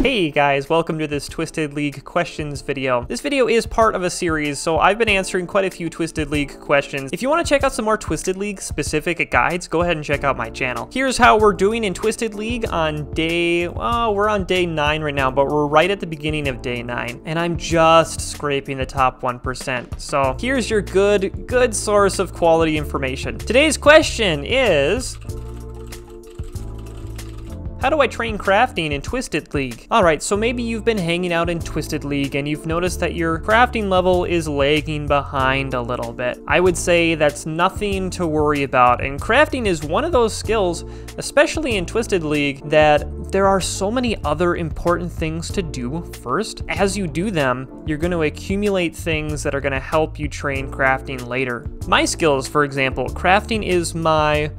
Hey guys, welcome to this Twisted League questions video. This video is part of a series, so I've been answering quite a few Twisted League questions. If you want to check out some more Twisted League specific guides, go ahead and check out my channel. Here's how we're doing in Twisted League on day, well, we're on day 9 right now, but we're right at the beginning of day 9, and I'm just scraping the top 1%. So here's your good source of quality information. Today's question is, how do I train crafting in Twisted League? Alright, so maybe you've been hanging out in Twisted League and you've noticed that your crafting level is lagging behind a little bit. I would say that's nothing to worry about, and crafting is one of those skills, especially in Twisted League, that there are so many other important things to do first. As you do them, you're going to accumulate things that are going to help you train crafting later. My skills, for example, crafting is my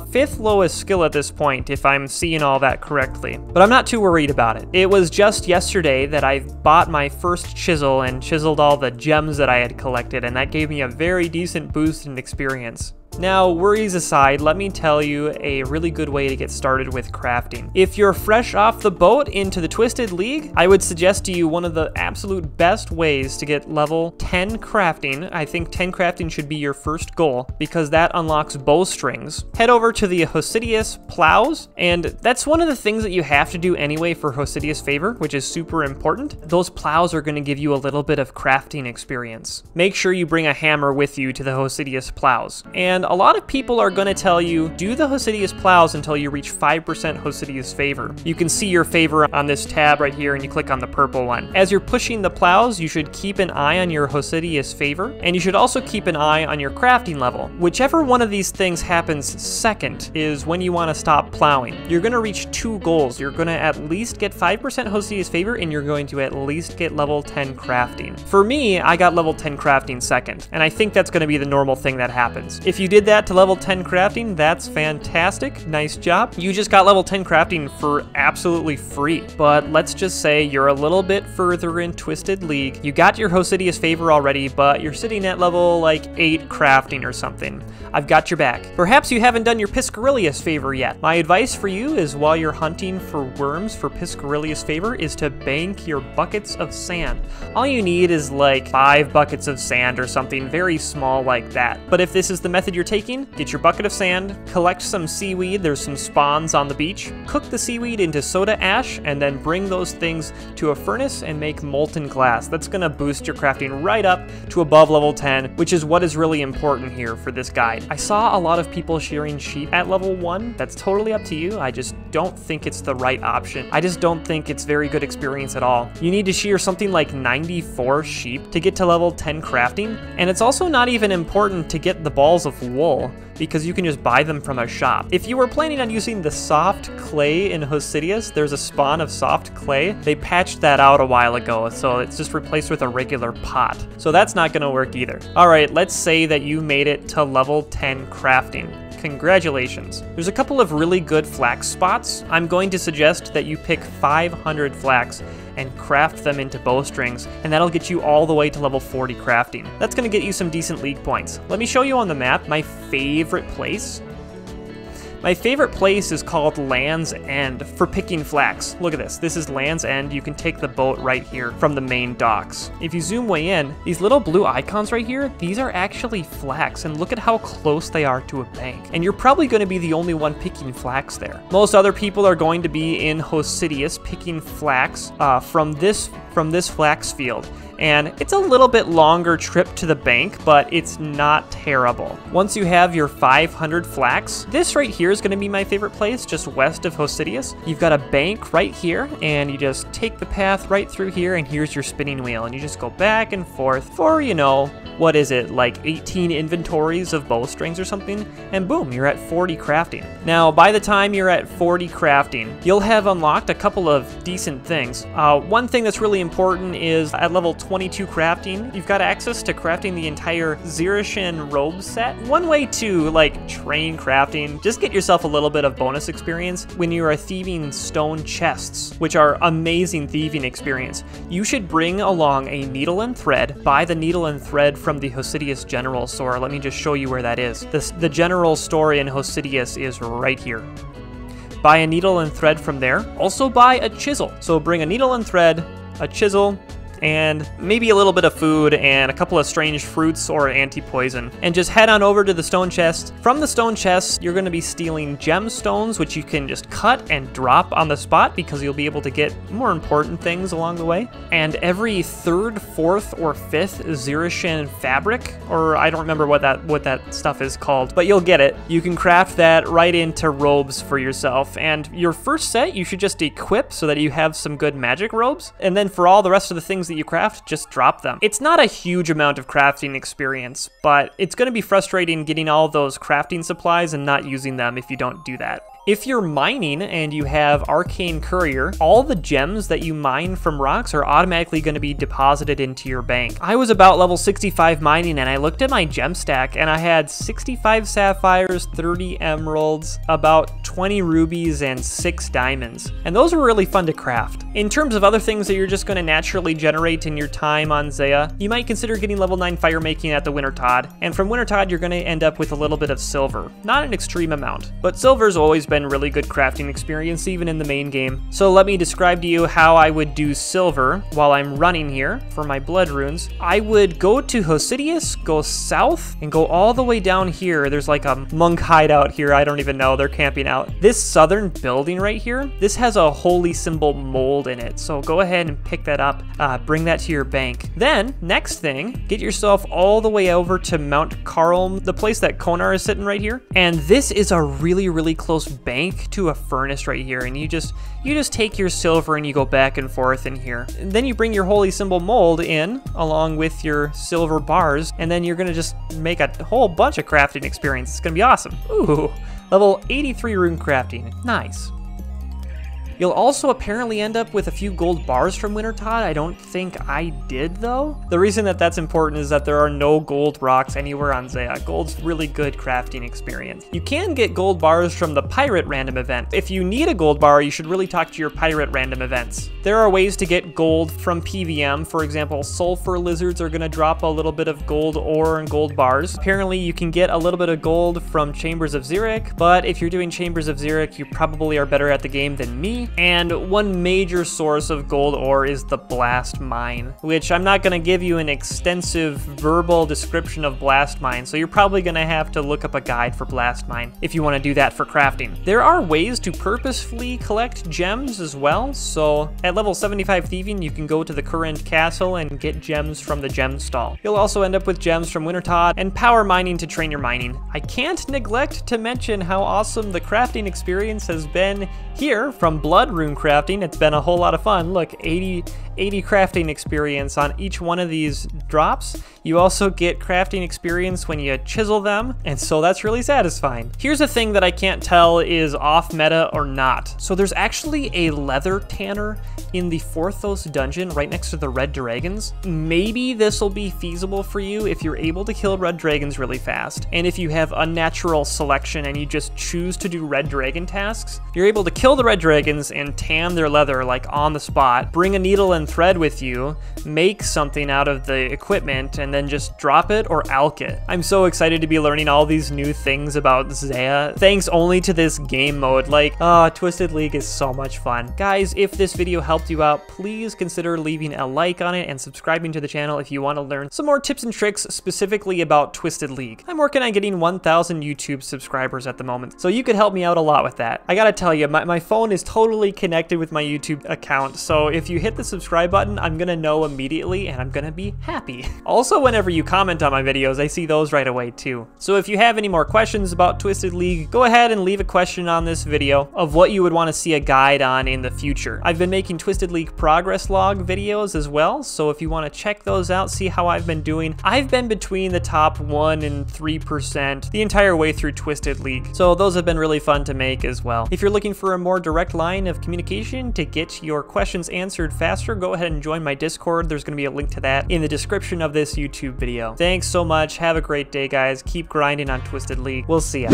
5th lowest skill at this point, if I'm seeing all that correctly. But I'm not too worried about it. It was just yesterday that I bought my first chisel and chiseled all the gems that I had collected, and that gave me a very decent boost in experience. Now, worries aside, let me tell you a really good way to get started with crafting. If you're fresh off the boat into the Twisted League, I would suggest to you one of the absolute best ways to get level 10 crafting. I think 10 crafting should be your first goal, because that unlocks bowstrings. Head over to the Hosidius plows, and that's one of the things that you have to do anyway for Hosidius favor, which is super important. Those plows are going to give you a little bit of crafting experience. Make sure you bring a hammer with you to the Hosidius plows. And a lot of people are going to tell you, do the Hosidius plows until you reach 5% Hosidius favor. You can see your favor on this tab right here, and you click on the purple one. As you're pushing the plows, you should keep an eye on your Hosidius favor, and you should also keep an eye on your crafting level. Whichever one of these things happens second is when you want to stop plowing. You're going to reach 2 goals. You're going to at least get 5% Hosidius favor, and you're going to at least get level 10 crafting. For me, I got level 10 crafting second, and I think that's going to be the normal thing that happens. If you did that to level 10 crafting, that's fantastic. Nice job. You just got level 10 crafting for absolutely free. But let's just say you're a little bit further in Twisted League. You got your Hosidius favor already, but you're sitting at level like 8 crafting or something. I've got your back. Perhaps you haven't done your Piscarilius favor yet. My advice for you is, while you're hunting for worms for Piscarilius favor, is to bank your buckets of sand. All you need is like 5 buckets of sand or something very small like that. But if this is the method you're taking, get your bucket of sand, collect some seaweed, there's some spawns on the beach, cook the seaweed into soda ash, and then bring those things to a furnace and make molten glass. That's gonna boost your crafting right up to above level 10, which is what is really important here for this guide. I saw a lot of people shearing sheep at level 1. That's totally up to you. I just don't think it's the right option. I just don't think it's very good experience at all. You need to shear something like 94 sheep to get to level 10 crafting, and it's also not even important to get the balls of wool, because you can just buy them from a shop. If you were planning on using the soft clay in Hosidius, there's a spawn of soft clay. They patched that out a while ago, so it's just replaced with a regular pot. So that's not gonna work either. All right, let's say that you made it to level 10 crafting. Congratulations. There's a couple of really good flax spots. I'm going to suggest that you pick 500 flax and craft them into bowstrings, and that'll get you all the way to level 40 crafting. That's gonna get you some decent league points. Let me show you on the map my favorite place. My favorite place is called Land's End for picking flax. Look at this. This is Land's End. You can take the boat right here from the main docks. If you zoom way in, these little blue icons right here, these are actually flax, and look at how close they are to a bank. And you're probably going to be the only one picking flax there. Most other people are going to be in Hosidius picking flax from this flax field. And it's a little bit longer trip to the bank, but it's not terrible. Once you have your 500 flax, this right here is going to be my favorite place, just west of Hosidius. You've got a bank right here, and you just take the path right through here, and here's your spinning wheel, and you just go back and forth for, you know, what is it, like 18 inventories of bowstrings or something, and boom, you're at 40 crafting. Now, by the time you're at 40 crafting, you'll have unlocked a couple of decent things. One thing that's really important is at level 22 crafting, you've got access to crafting the entire Zeah robe set. One way to like train crafting, just get yourself a little bit of bonus experience when you are thieving stone chests, which are amazing thieving experience. You should bring along a needle and thread. Buy the needle and thread from the Hosidius General Store. Let me just show you where that is. The general store in Hosidius is right here. Buy a needle and thread from there. Also buy a chisel. So bring a needle and thread, a chisel, and maybe a little bit of food and a couple of strange fruits or anti-poison. And just head on over to the stone chest. From the stone chest, you're going to be stealing gemstones, which you can just cut and drop on the spot because you'll be able to get more important things along the way. And every 3rd, 4th, or 5th Zeah fabric, or I don't remember what that stuff is called, but you'll get it. You can craft that right into robes for yourself. And your first set, you should just equip so that you have some good magic robes. And then for all the rest of the things that you craft, just drop them. It's not a huge amount of crafting experience, but it's going to be frustrating getting all those crafting supplies and not using them if you don't do that. If you're mining and you have Arcane Courier, all the gems that you mine from rocks are automatically going to be deposited into your bank. I was about level 65 mining and I looked at my gem stack and I had 65 sapphires, 30 emeralds, about 20 rubies, and 6 diamonds. And those were really fun to craft. In terms of other things that you're just going to naturally generate in your time on Zeah, you might consider getting level 9 fire making at the Wintertod. And from Wintertod, you're going to end up with a little bit of silver. Not an extreme amount, but silver's always been really good crafting experience even in the main game. So let me describe to you how I would do silver while I'm running here for my blood runes. I would go to Hosidius, go south, and go all the way down here. There's like a monk hideout here. I don't even know. They're camping out. This southern building right here, this has a holy symbol mold in it. So go ahead and pick that up. Bring that to your bank. Then, next thing, get yourself all the way over to Mount Carl, the place that Konar is sitting right here. And this is a really, really close bank to a furnace right here, and you just take your silver and you go back and forth in here. And then you bring your holy symbol mold in along with your silver bars, and then you're gonna just make a whole bunch of crafting experience. It's gonna be awesome. Ooh, level 83 rune crafting, nice. You'll also apparently end up with a few gold bars from Wintertod. I don't think I did, though. The reason that that's important is that there are no gold rocks anywhere on Zeah. Gold's really good crafting experience. You can get gold bars from the pirate random event. If you need a gold bar, you should really talk to your pirate random events. There are ways to get gold from PVM. For example, sulfur lizards are gonna drop a little bit of gold ore and gold bars. Apparently, you can get a little bit of gold from Chambers of Xeric, but if you're doing Chambers of Xeric, you probably are better at the game than me. And one major source of gold ore is the blast mine, which I'm not going to give you an extensive verbal description of blast mine, so you're probably going to have to look up a guide for blast mine if you want to do that for crafting. There are ways to purposefully collect gems as well, so at level 75 thieving you can go to the current castle and get gems from the gem stall. You'll also end up with gems from Wintertod and power mining to train your mining. I can't neglect to mention how awesome the crafting experience has been here from blood rune crafting. It's been a whole lot of fun. Look, 80 crafting experience on each one of these drops. You also get crafting experience when you chisel them, and so that's really satisfying. Here's a thing that I can't tell is off meta or not. So there's actually a leather tanner in the Forthos dungeon right next to the red dragons. Maybe this will be feasible for you if you're able to kill red dragons really fast. And if you have unnatural selection and you just choose to do red dragon tasks, you're able to kill the red dragons and tan their leather like on the spot, bring a needle and thread with you, make something out of the equipment, and then just drop it or alch it. I'm so excited to be learning all these new things about Zeah, thanks only to this game mode. Like, Twisted League is so much fun. Guys, if this video helped you out, please consider leaving a like on it and subscribing to the channel if you want to learn some more tips and tricks specifically about Twisted League. I'm working on getting 1,000 YouTube subscribers at the moment, so you could help me out a lot with that. I gotta tell you, my phone is totally connected with my YouTube account, so if you hit the subscribe button, I'm gonna know immediately and I'm gonna be happy. Also, whenever you comment on my videos, I see those right away too. So if you have any more questions about Twisted League, go ahead and leave a question on this video of what you would want to see a guide on in the future. I've been making Twisted League progress log videos as well, so if you want to check those out, see how I've been doing. I've been between the top 1% and 3% the entire way through Twisted League, so those have been really fun to make as well. If you're looking for a more direct line of communication to get your questions answered faster, go go ahead and join my Discord. There's going to be a link to that in the description of this YouTube video. Thanks so much. Have a great day, guys. Keep grinding on Twisted League. We'll see ya.